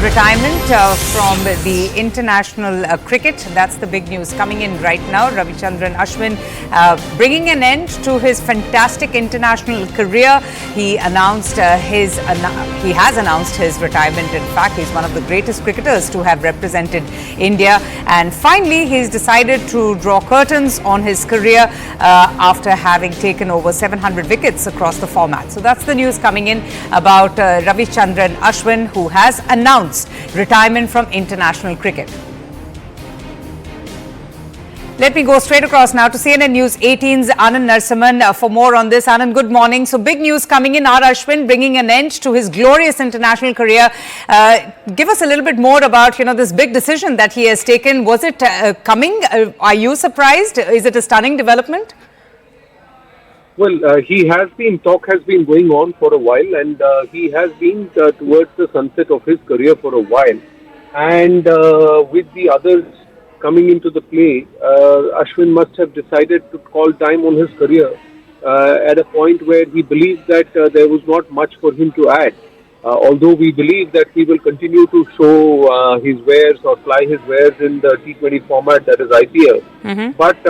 retirement from the international cricket. That's the big news coming in right now. Ravichandran Ashwin bringing an end to his fantastic international career. He has announced his retirement. In fact, he's one of the greatest cricketers to have represented India. And finally, he's decided to draw curtains on his career after having taken over 700 wickets across the format. So that's the news coming in about Ravichandran Ashwin, who has announced retirement from international cricket. Let me go straight across now to CNN News 18's Anand Narasimhan for more on this. Anand, good morning. So big news coming in. R. Ashwin bringing an end to his glorious international career. Give us a little bit more about, this big decision that he has taken. Was it coming? Are you surprised? Is it a stunning development? Well, talk has been going on for a while, and he has been towards the sunset of his career for a while. And with the others coming into the play, Ashwin must have decided to call time on his career at a point where he believed that there was not much for him to add. Although we believe that he will continue to show his wares or fly his wares in the T20 format, that is IPL. Mm-hmm. But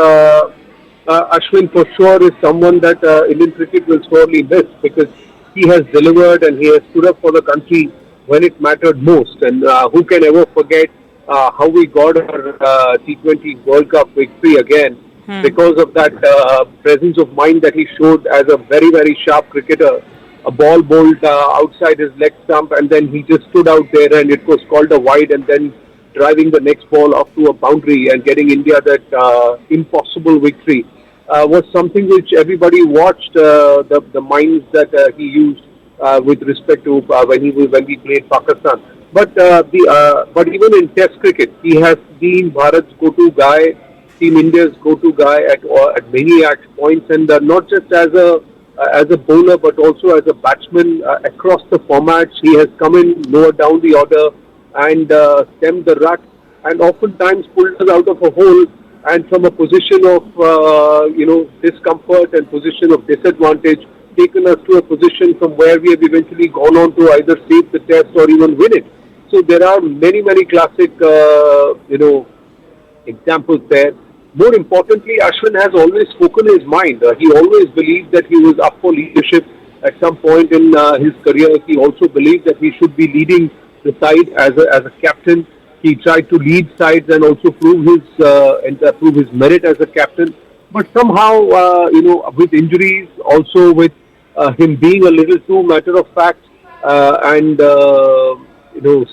Ashwin for sure is someone that Indian cricket will sorely miss, because he has delivered and he has stood up for the country when it mattered most. And who can ever forget how we got our T20 World Cup victory again because of that presence of mind that he showed as a very, very sharp cricketer. A ball bowled outside his leg stump, and then he just stood out there and it was called a wide, and then driving the next ball up to a boundary and getting India that impossible victory. Was something which everybody watched, the minds that he used with respect to when we played Pakistan. But even in Test cricket, he has been Bharat's go-to guy, Team India's go-to guy at many points, and not just as a bowler but also as a batsman across the formats. He has come in, lowered down the order, and stemmed the rut, and oftentimes pulled us out of a hole. And from a position of, discomfort and position of disadvantage, taken us to a position from where we have eventually gone on to either save the test or even win it. So there are many, many classic, examples there. More importantly, Ashwin has always spoken his mind. He always believed that he was up for leadership at some point in his career. He also believed that he should be leading the side as a captain. He tried to lead sides and also prove his merit as a captain. But somehow, with injuries, also with him being a little too matter of fact and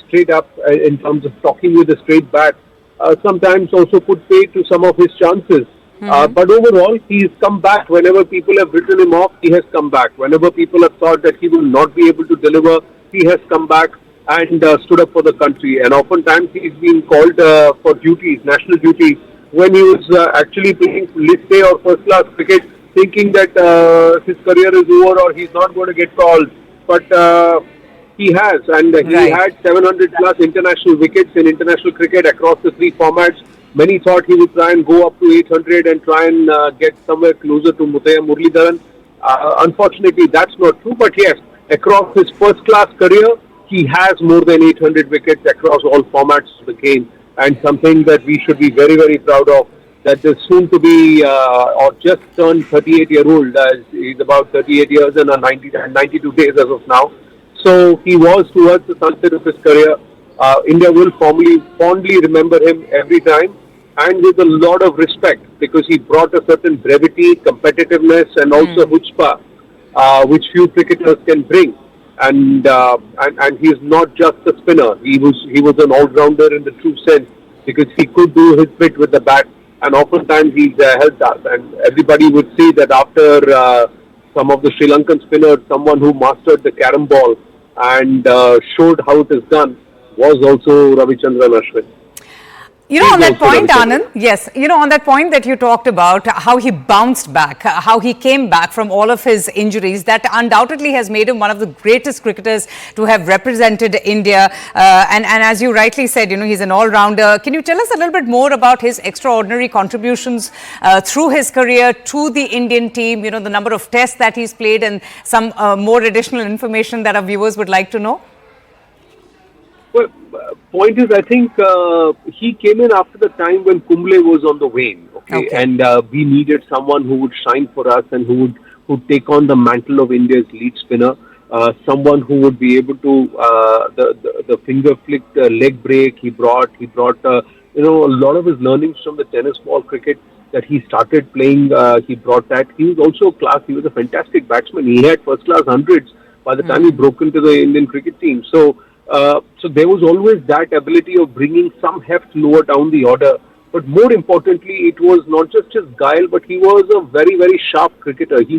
straight up in terms of talking with a straight bat, sometimes also put paid to some of his chances. But overall, he's come back. Whenever people have written him off, he has come back. Whenever people have thought that he will not be able to deliver, he has come back and stood up for the country. And oftentimes he's been called for duties, national duties, when he was actually playing list A or first class cricket, thinking that his career is over or he's not going to get called. But he has, and he had 700 plus international wickets in international cricket across the three formats. Many thought he would try and go up to 800 and try and get somewhere closer to Muthiah Muralidharan. Unfortunately, that's not true. But yes, across his first class career, he has more than 800 wickets across all formats of the game, and something that we should be very, very proud of, that the soon to be or just turned 38-year-old, he's about 38 years and 92 days as of now. So he was towards the sunset of his career. India will fondly remember him every time, and with a lot of respect, because he brought a certain brevity, competitiveness, and also chutzpah, which few cricketers can bring. And he is not just a spinner. He was an all-rounder in the true sense, because he could do his bit with the bat, and oftentimes he's helped us. And everybody would say that after some of the Sri Lankan spinners, someone who mastered the carom ball and showed how it is done was also Ravichandran Ashwin. On that point, Anand, yes, on that point that you talked about, how he bounced back, how he came back from all of his injuries, that undoubtedly has made him one of the greatest cricketers to have represented India. And as you rightly said, he's an all-rounder. Can you tell us a little bit more about his extraordinary contributions through his career to the Indian team, the number of tests that he's played, and some more additional information that our viewers would like to know? Well, point is, I think he came in after the time when Kumble was on the wane, okay, Okay. and we needed someone who would shine for us and who would take on the mantle of India's lead spinner. Someone who would be able to the finger flicked leg break. He brought a lot of his learnings from the tennis ball cricket that he started playing. He brought that. He was also class. He was a fantastic batsman. He had first class hundreds by the time he broke into the Indian cricket team. So there was always that ability of bringing some heft lower down the order. But more importantly, it was not just his guile, but he was a very, very sharp cricketer. He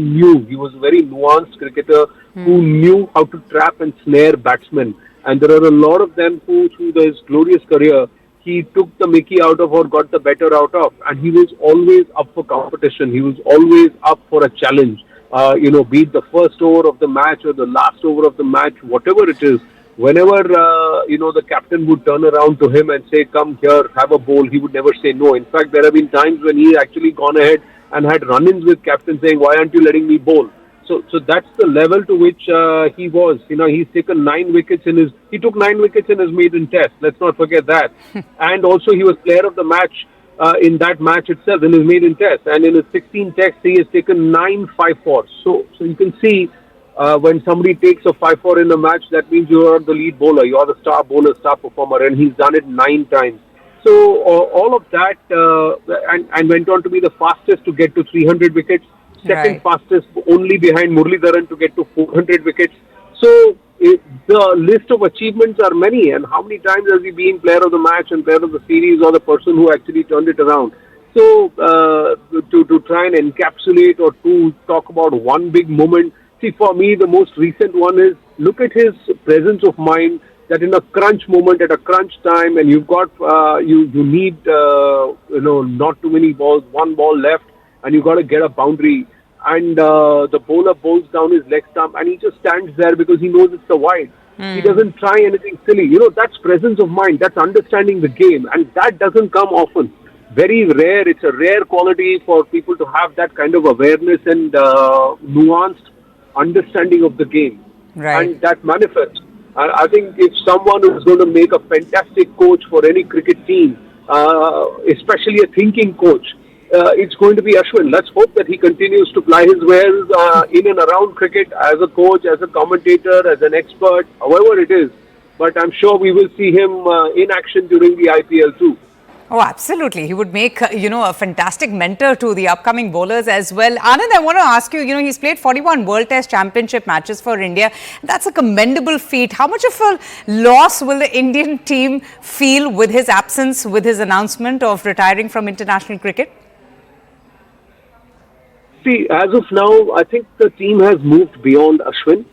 was a very nuanced cricketer who knew how to trap and snare batsmen. And there are a lot of them who, through his glorious career, he took the mickey out of or got the better out of. And he was always up for competition. He was always up for a challenge. Be it the first over of the match or the last over of the match, whatever it is, whenever the captain would turn around to him and say, "Come here, have a bowl," he would never say no. In fact, there have been times when he actually gone ahead and had run-ins with captain saying, "Why aren't you letting me bowl?" So that's the level to which he was. He's taken 9 wickets he took 9 wickets in his maiden test. Let's not forget that. And also he was player of the match in that match itself, in his maiden test. And in his 16 tests, he has taken 9 5-4s. So you can see when somebody takes a 5-4 in a match, that means you are the lead bowler, you are the star bowler, star performer, and he's done it 9 times. So all of that, and went on to be the fastest to get to 300 wickets, second Right. fastest only behind Muralidharan to get to 400 wickets. So the list of achievements are many, and how many times has he been player of the match and player of the series, or the person who actually turned it around? So to try and encapsulate or to talk about one big moment. See, for me, the most recent one is, look at his presence of mind, that in a crunch moment, at a crunch time, and you've got you need not too many balls, one ball left, and you got to get a boundary, and the bowler bowls down his leg stump, and he just stands there because he knows it's the wide. He doesn't try anything silly. That's presence of mind. That's understanding the game, and that doesn't come often. Very rare. It's a rare quality for people to have that kind of awareness and nuanced understanding of the game, Right. and that manifests. I think if someone is going to make a fantastic coach for any cricket team, especially a thinking coach, it's going to be Ashwin. Let's hope that he continues to ply his wares in and around cricket as a coach, as a commentator, as an expert, however it is. But I'm sure we will see him in action during the IPL too. Oh, absolutely. He would make, a fantastic mentor to the upcoming bowlers as well. Anand, I want to ask you, he's played 41 World Test Championship matches for India. That's a commendable feat. How much of a loss will the Indian team feel with his absence, with his announcement of retiring from international cricket? See, as of now, I think the team has moved beyond Ashwin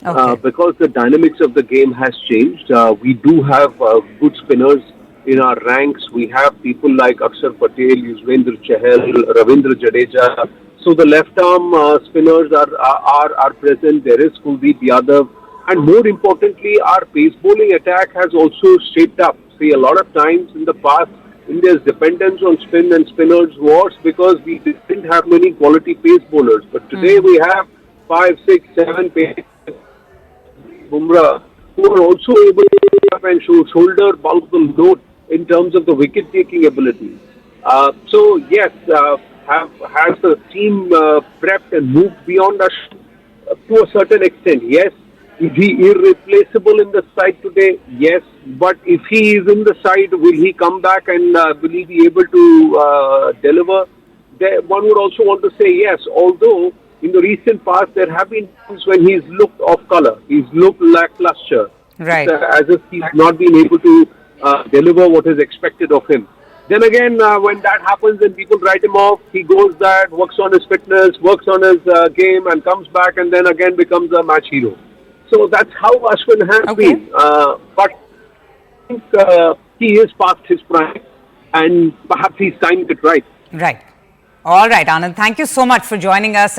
because the dynamics of the game has changed. We do have good spinners in our ranks. We have people like Akshar Patel, Yuzvendra Chahal, Ravindra Jadeja. So the left arm spinners are present. There is Kuldeep Yadav, and more importantly, our pace bowling attack has also shaped up. See, a lot of times in the past, India's dependence on spin and spinners was because we didn't have many quality pace bowlers. But today we have 5, 6, 7 pace Bumrah who are also able to and shoulder bulk the load in terms of the wicket-taking ability. So yes, has the team prepped and moved beyond us to a certain extent? Yes. Is he irreplaceable in the side today? Yes. But if he is in the side, will he come back and will he be able to deliver? One would also want to say yes, although in the recent past there have been times when he's looked off colour, he's looked lackluster, Right. as if he's not been able to deliver what is expected of him. Then again, when that happens and people write him off, he goes that, works on his fitness, works on his game, and comes back and then again becomes a match hero. So that's how Ashwin has been. But I think he is past his prime, and perhaps he's timed it right. Right. All right, Anand. Thank you so much for joining us.